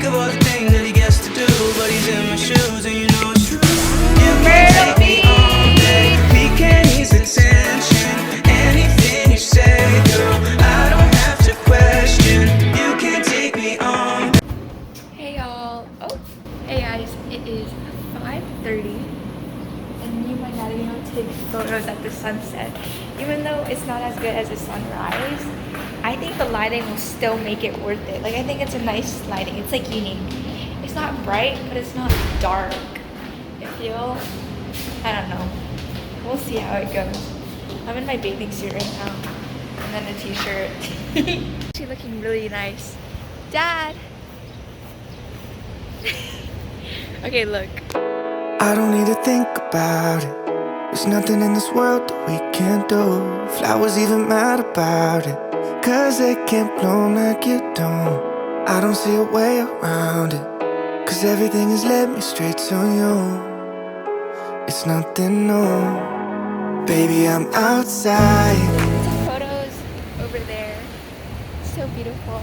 of all the things that he gets to do, but he's in my shoes and you know it's true. You can't take me on, babe. He can't ease the tension. Anything you say, girl, I don't have to question. You can't take me on. Hey y'all. Oh, hey guys. It is 5:30 and me and my dad are going to take photos at the sunset. Even though it's not as good as the sunrise, I think the lighting will still make it worth it. Like, I think it's a nice lighting. It's like unique. It's not bright, but it's not dark. I feel, I don't know. We'll see how it goes. I'm in my bathing suit right now. And then a t-shirt. Actually looking really nice. Dad! Okay, look. I don't need to think about it. There's nothing in this world that we can't do. Flowers even mad about it, 'cause they can't bloom like you don't. I don't see a way around it, 'cause everything has led me straight to you. It's nothing new. Baby, I'm outside. We took photos over there. So beautiful.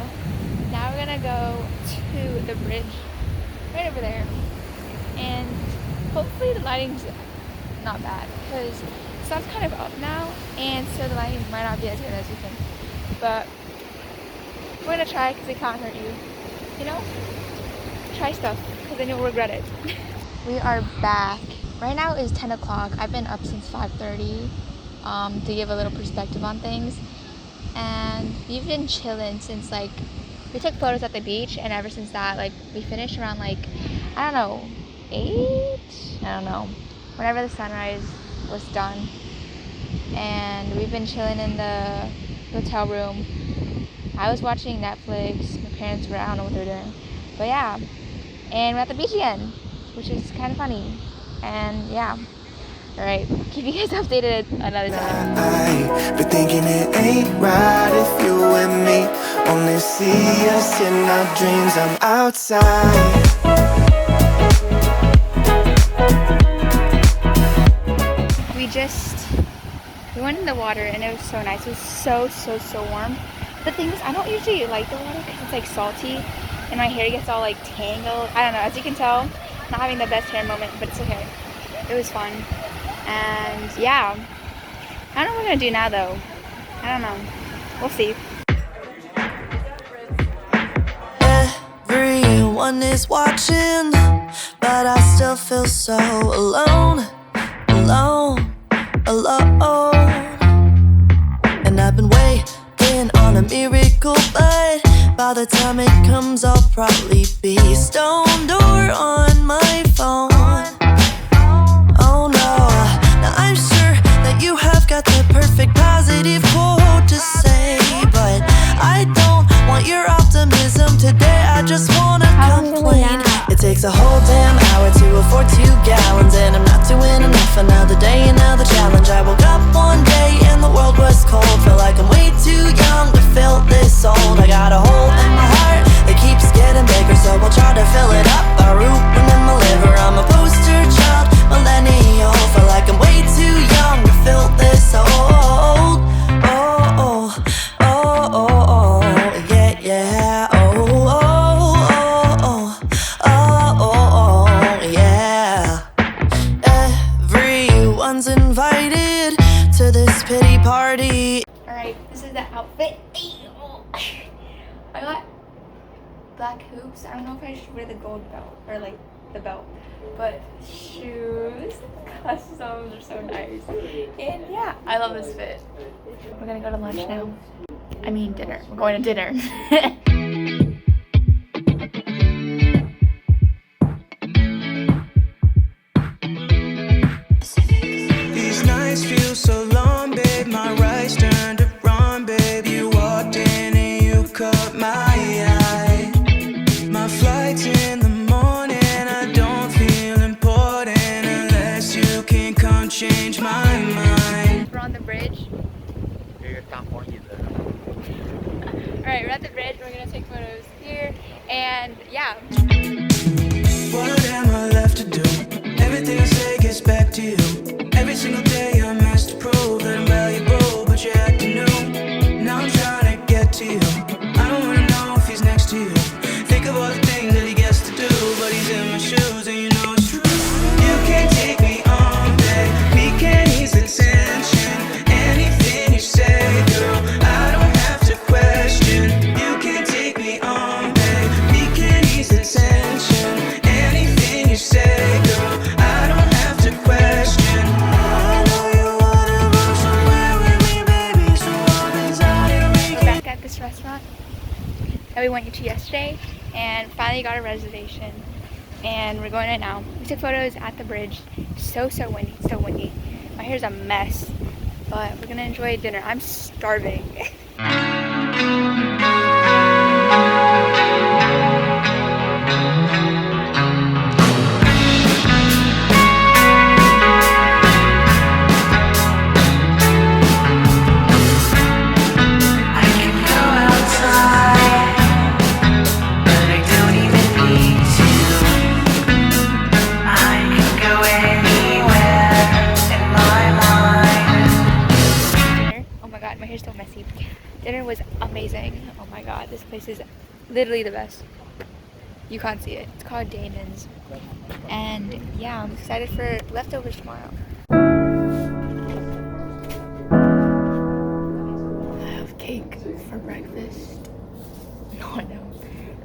Now we're gonna go to the bridge right over there. And hopefully the lighting's not bad, because the sun's kind of up now, and so the lighting might not be as good as you think. But we're gonna try, because it can't hurt you. You know? Try stuff, because then you'll regret it. We are back. Right now is 10 o'clock. I've been up since 5:30 to give a little perspective on things. And we've been chilling since, like, we took photos at the beach, and ever since that, like, we finished around, like, I don't know, 8? I don't know. Whenever the sunrise was done. And we've been chilling in the hotel room. I was watching Netflix. My parents were, I don't know what they were doing. But yeah. And we're at the beach again, which is kind of funny. And yeah. Alright, keep you guys updated another time. I've been thinking it ain't right if you and me only see us in our dreams. I'm outside. We went in the water and it was so nice. It was so warm. The thing is, I don't usually like the water because it's like salty and my hair gets all like tangled. I don't know, as you can tell, not having the best hair moment, but it's okay. It was fun. And yeah, I don't know what we're gonna do now though. I don't know. We'll see. Everyone is watching, but I still feel so alone. Alone. And I've been waiting on a miracle, but by the time it comes I'll probably be stoned or on my phone. Oh no, now I'm sure that you have got the perfect positive quote to say, but I don't want your optimism today. I just wanna complain. It takes a whole damn hour to afford 2 gallons, and I'm not doing enough. Another day, another challenge. I woke up one day and the world was cold. Feel like I'm way too young to feel this old. I got a hole in my heart that keeps getting bigger, so I'll try to fill it up by rooting in my liver. I'm a poster child, millennial. Feel like I'm way too young to feel this old. Yeah. Everyone's invited to this pity party. Alright, this is the outfit. I got black hoops. I don't know if I should wear the gold belt or like the belt, but shoes, customs are so nice. And yeah, I love this fit. We're gonna go to lunch now. I mean dinner. We're going to dinner. These nights feel so long, babe. My rights turned to wrong, babe. You walked in and you caught my eye. My flight's in the morning. I don't feel important unless you can come change my mind. We're on the bridge. Alright, we're at the bridge. We're gonna take photos here. And yeah. What am I left to do? Everything I say gets back to you. Every single day I'm asked to prove that I'm valuable, but you're acting new. Now I'm trying to get to you. I don't wanna know if he's next to you. Think of all the things that he gets. today and finally got a reservation. And we're going right now. We took photos at the bridge. So windy, so windy. My hair's a mess, but we're gonna enjoy dinner. I'm starving. My hair's so messy. Dinner was amazing. Oh my god, this place is literally the best. You can't see it. It's called Damon's. And yeah, I'm excited for leftovers tomorrow. I have cake for breakfast. No, I don't.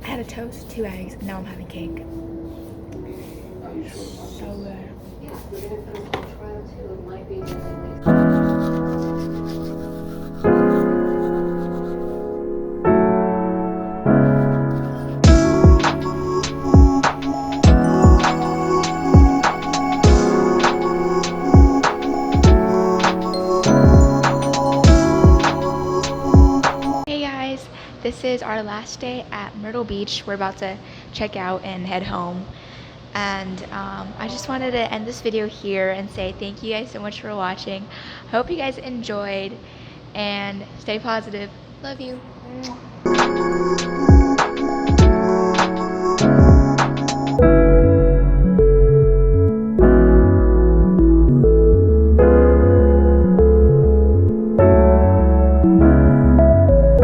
I had a toast, 2 eggs, and now I'm having cake. So good. This is our last day at Myrtle Beach. We're about to check out and head home. And I just wanted to end this video here and say thank you guys so much for watching. I hope you guys enjoyed and stay positive. Love you.